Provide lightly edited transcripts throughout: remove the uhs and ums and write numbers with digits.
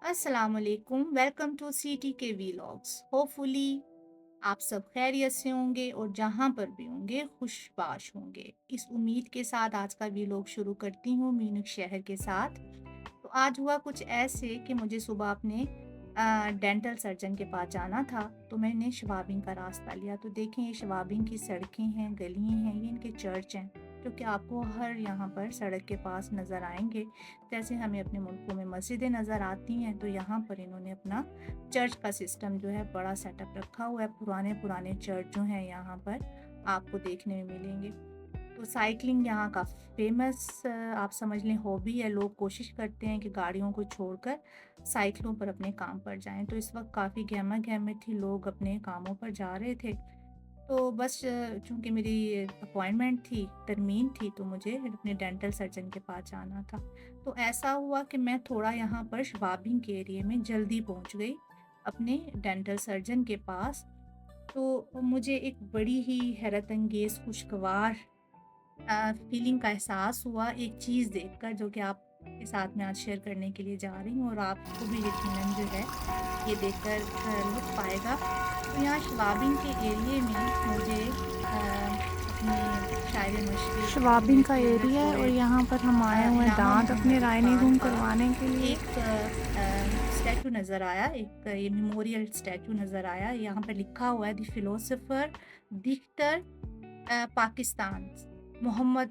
अस्सलाम वालेकुम। Welcome to city के वीलॉग्स। होपफुली आप सब खैरियत से होंगे और जहाँ पर भी होंगे खुशबाश होंगे। इस उम्मीद के साथ आज का वीलॉग शुरू करती हूँ म्यूनिख शहर के साथ। तो आज हुआ कुछ ऐसे कि मुझे सुबह अपने डेंटल सर्जन के पास जाना था। तो मैंने शवाबिंग का रास्ता लिया। तो देखें, ये शवाबिंग की सड़कें हैं, गलियाँ हैं, ये इनके चर्च हैं जो कि आपको हर यहाँ पर सड़क के पास नज़र आएंगे। जैसे हमें अपने मुल्कों में मस्जिदें नज़र आती हैं, तो यहाँ पर इन्होंने अपना चर्च का सिस्टम जो है बड़ा सेटअप रखा हुआ है। पुराने पुराने चर्च जो हैं यहाँ पर आपको देखने में मिलेंगे। तो साइकिलिंग यहाँ का फेमस आप समझ लें हॉबी है। लोग कोशिश करते हैं कि गाड़ियों को छोड़कर साइकिलों पर अपने काम पर जाएं। तो इस वक्त काफ़ी गहमा गहमी थी, लोग अपने कामों पर जा रहे थे। तो बस चूँकि मेरी अपॉइंटमेंट थी, तरमीन थी, तो मुझे अपने डेंटल सर्जन के पास जाना था। तो ऐसा हुआ कि मैं थोड़ा यहाँ पर शवाबिंग के एरिया में जल्दी पहुँच गई अपने डेंटल सर्जन के पास। तो मुझे एक बड़ी ही हैरत अंगेज़ खुशगवार फीलिंग का एहसास हुआ एक चीज़ देखकर, जो कि आपके साथ मैं आज शेयर करने के लिए जा रही हूँ और आपको भी यकीनन जो है ये देखकर लुत्फ़ आएगा। तो यहाँ शवाबिंग के एरिये में मुझे अपनी शायद मशरिक़ शवाबिन का यूनिवर्सिटी में एरिया है और थोड़े यहाँ पर हम आए हुए हैं इलामा दाँत अपने मोहम्मद इकबाल राइनिंग का करवाने के लिए। एक स्टैचू नज़र आया, एक ये मेमोरियल स्टैचू नज़र आया। यहाँ पे लिखा हुआ है द फिलोसोफर दिक्टर पाकिस्तान मोहम्मद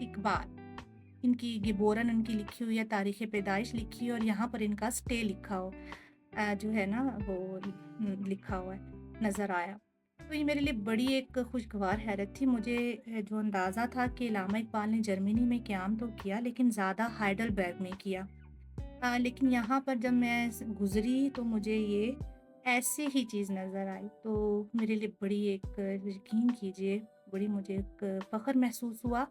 इकबाल। इनकी गिबोरन उनकी लिखी हुई है, तारीख़ पैदाइश लिखी है और यहाँ पर इनका स्टे लिखा हो जो है ना वो लिखा हुआ है, नज़र आया। तो ये मेरे लिए बड़ी एक खुशगवार हैरत थी। मुझे जो अंदाज़ा था कि इल्लामा इकबाल ने जर्मनी में क़याम तो किया, लेकिन ज़्यादा हाइडेलबर्ग में किया। लेकिन यहाँ पर जब मैं गुज़री तो मुझे ये ऐसी ही चीज़ नज़र आई। तो मेरे लिए बड़ी एक यकीन कीजिए, बड़ी मुझे एक फ़ख्र महसूस हुआ।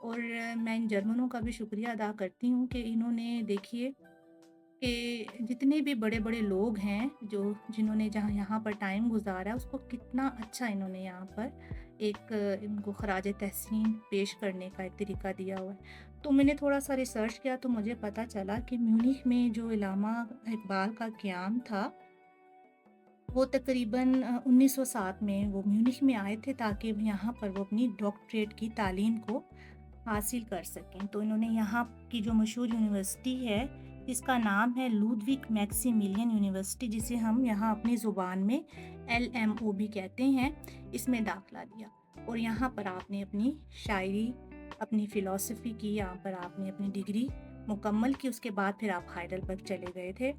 और मैं इन जर्मनों का भी शुक्रिया अदा करती हूँ कि इन्होंने देखिए कि जितने भी बड़े-बड़े लोग हैं जो जिन्होंने जहाँ यहाँ पर टाइम गुज़ारा, उसको कितना अच्छा इन्होंने यहाँ पर एक इनको ख़राज तहसीन पेश करने का एक तरीका दिया हुआ है। तो मैंने थोड़ा-सा रिसर्च किया तो मुझे पता चला कि म्यूनिख में जो इल्लामा इकबाल का क़याम था, वो तकरीबन 1907 में वो म्यूनिख में आए थे ताकि यहाँ पर वो अपनी डॉक्टरेट की तालीम को हासिल कर सकें। तो इन्होंने यहाँ की जो मशहूर यूनिवर्सिटी है, इसका नाम है लुडविग मैक्सिमिलियन यूनिवर्सिटी, जिसे हम यहाँ अपनी ज़ुबान में एलएमओ भी कहते हैं, इसमें दाखिला लिया। और यहाँ पर आपने अपनी शायरी, अपनी फ़िलॉसफ़ी की, यहाँ पर आपने अपनी डिग्री मुकम्मल की। उसके बाद फिर आप हाइडेलबर्ग चले गए थे।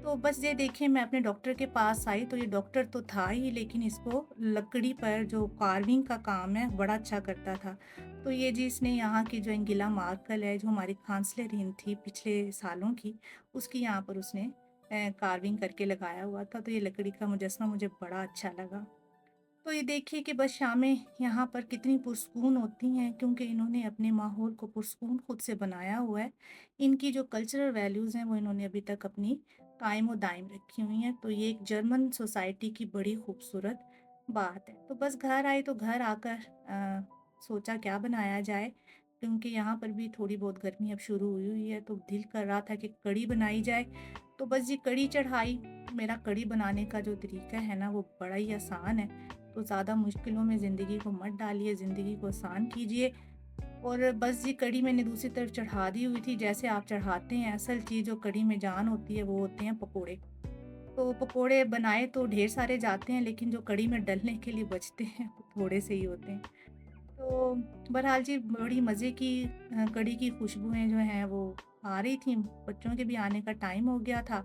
तो बस ये देखिए, मैं अपने डॉक्टर के पास आई तो ये डॉक्टर तो था ही, लेकिन इसको लकड़ी पर जो कार्विंग का काम है बड़ा अच्छा करता था। तो ये जी इसने यहाँ की जो एंगिला मार्कल है, जो हमारी कांसलर थी पिछले सालों की, उसकी यहाँ पर उसने कार्विंग करके लगाया हुआ था। तो ये लकड़ी का मुजस्समा मुझे बड़ा अच्छा लगा। तो ये देखिए कि बस शामें यहाँ पर कितनी पुरसकून होती हैं, क्योंकि इन्होंने अपने माहौल को पुरसकून खुद से बनाया हुआ है। इनकी जो कल्चरल वैल्यूज़ हैं वो इन्होंने अभी तक अपनी कायम व दायम रखी हुई हैं। तो ये एक जर्मन सोसाइटी की बड़ी खूबसूरत बात है। तो बस घर आई तो घर आकर सोचा क्या बनाया जाए, क्योंकि यहाँ पर भी थोड़ी बहुत गर्मी अब शुरू हुई हुई है। तो दिल कर रहा था कि कढ़ी बनाई जाए। तो बस ये कढ़ी चढ़ाई। मेरा कढ़ी बनाने का जो तरीका है ना वो बड़ा ही आसान है। तो ज़्यादा मुश्किलों में ज़िंदगी को मत डालिए, ज़िंदगी को आसान कीजिए। और बस ये कढ़ी मैंने दूसरी तरफ चढ़ा दी हुई थी, जैसे आप चढ़ाते हैं। असल चीज़ जो कढ़ी में जान होती है वो होते हैं पकोड़े। तो पकोड़े बनाए तो ढेर सारे जाते हैं, लेकिन जो कढ़ी में डलने के लिए बचते हैं वो थोड़े से ही होते हैं। तो बहरहाल जी बड़ी मज़े की कढ़ी की खुशबुएँ जो हैं वो आ रही थी। बच्चों के भी आने का टाइम हो गया था।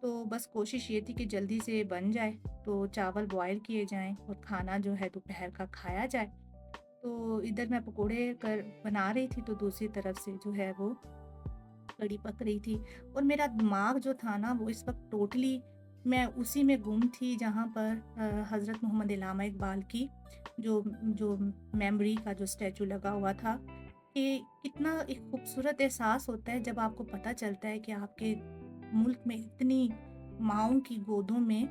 तो बस कोशिश ये थी कि जल्दी से बन जाए, तो चावल बॉयल किए जाएँ और खाना जो है दोपहर का खाया जाए। तो इधर मैं पकोड़े कर बना रही थी, तो दूसरी तरफ से जो है वो कढ़ी पक रही थी। और मेरा दिमाग जो था ना वो इस वक़्त टोटली मैं उसी में गुम थी जहाँ पर हज़रत मोहम्मद इल्लामा इकबाल की जो जो मेमोरी का जो स्टैचू लगा हुआ था, कि कितना एक खूबसूरत एहसास होता है जब आपको पता चलता है कि आपके मुल्क में इतनी माँओं की गोदों में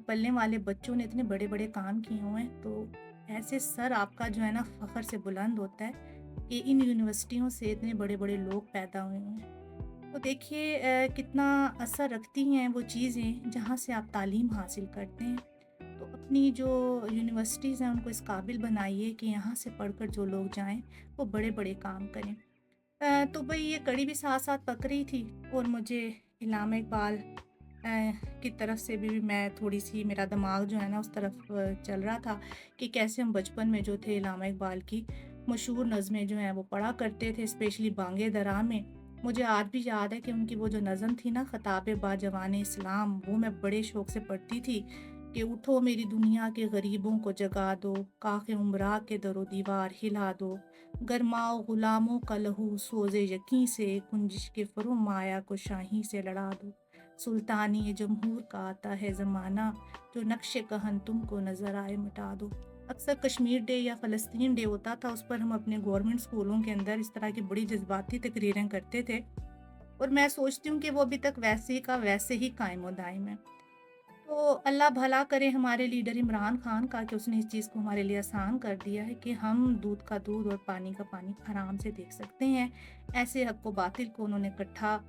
पलने वाले बच्चों ने इतने बड़े-बड़े काम किए हुए हैं। तो ऐसे सर आपका जो है ना फ़ख्र से बुलंद होता है कि इन यूनिवर्सिटियों से इतने बड़े-बड़े लोग पैदा हुए हैं। तो देखिए कितना असर रखती हैं वो चीज़ें जहाँ से आप तालीम हासिल करते हैं। तो अपनी जो यूनिवर्सिटीज़ हैं उनको इस काबिल बनाइए कि यहाँ से पढ़कर जो लोग जाएँ वो बड़े-बड़े काम करें। तो भई ये कढ़ी भी साथ-साथ पक रही थी और मुझे इल्हाम इकबाल की तरफ से भी मैं थोड़ी-सी मेरा दिमाग जो है ना उस तरफ चल रहा था कि कैसे हम बचपन में जो थे इल्हाम इकबाल की मशहूर नज़में जो हैं वो पढ़ा करते थे, स्पेशली बांगे दरा में। मुझे आज भी याद है कि उनकी वो जो नज़म थी ना ख़ताब बाजवान इस्लाम, वो मैं बड़े शौक से पढ़ती थी कि उठो मेरी दुनिया के गरीबों को जगा दो, काखे उम्रा के दरो दीवार हिला दो, गरमाओ गुलामों का लहू सोज़े यकीं से, कुंजिश के फुर्माया को शाहीं से लड़ा दो। सुल्तानी जमहूर का आता है ज़माना, जो नक्शे कहन तुमको नज़र आए मिटा दो। अक्सर कश्मीर डे या फ़लस्तीन डे होता था, उस पर हम अपने गवर्नमेंट स्कूलों के अंदर इस तरह की बड़ी जज़्बाती तकरीरें करते थे और मैं सोचती हूँ कि वो अभी तक वैसे ही का वैसे ही कायम और दायम है। तो अल्लाह भला करे हमारे लीडर इमरान खान का कि उसने इस चीज़ को हमारे लिए आसान कर दिया है कि हम दूध का दूध और पानी का पानी आराम से देख सकते हैं। ऐसे हक़ व बातिल को उन्होंने इकट्ठा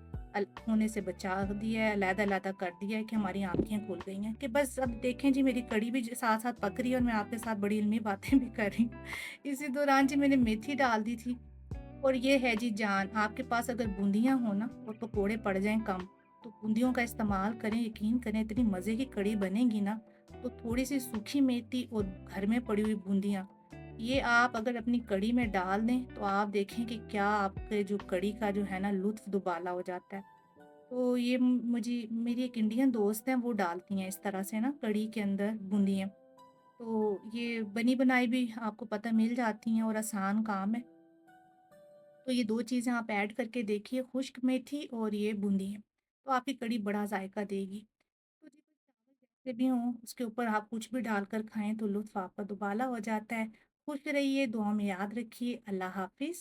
होने से बचा दिया है, अलहदा-अलहदा कर दिया है कि हमारी आँखें खुल गई हैं कि बस अब देखें जी मेरी कढ़ी भी ज साथ-साथ पक रही है और मैं आपके साथ बड़ी इल्मी बातें भी कर रही हूँ। इसी दौरान जी मैंने मेथी डाल दी थी और ये है जी जान, आपके पास अगर बूंदियाँ हो ना और पकोड़े पड़ जाएँ कम, तो बूंदियों का इस्तेमाल करें, यकीन करें इतनी मज़े की कढ़ी बनेगी ना, तो थोड़ी-सी सूखी मेथी और घर में पड़ी हुई बूंदियाँ, ये आप अगर अपनी कढ़ी में डाल दें, तो आप देखें कि क्या आपके जो कढ़ी का जो है ना लुत्फ़ दुबाला हो जाता है। तो ये मुझे मेरी एक इंडियन दोस्त हैं, वो डालती हैं इस तरह से ना कढ़ी के अंदर बूंदियाँ। तो ये बनी-बनाई भी आपको पता मिल जाती हैं और आसान काम है। तो ये 2 चीज़ें आप ऐड करके देखिए, खुश्क मेथी और ये बूंदी, तो आपकी कढ़ी बड़ा जायका देगी। तो जी चावल जैसे भी हों, उसके ऊपर आप कुछ भी डालकर खाएँ तो लुत्फ़ आपका दुबाला हो जाता है। खुश रहिए, दुआ में याद रखिए। अल्लाह हाफ़िज़।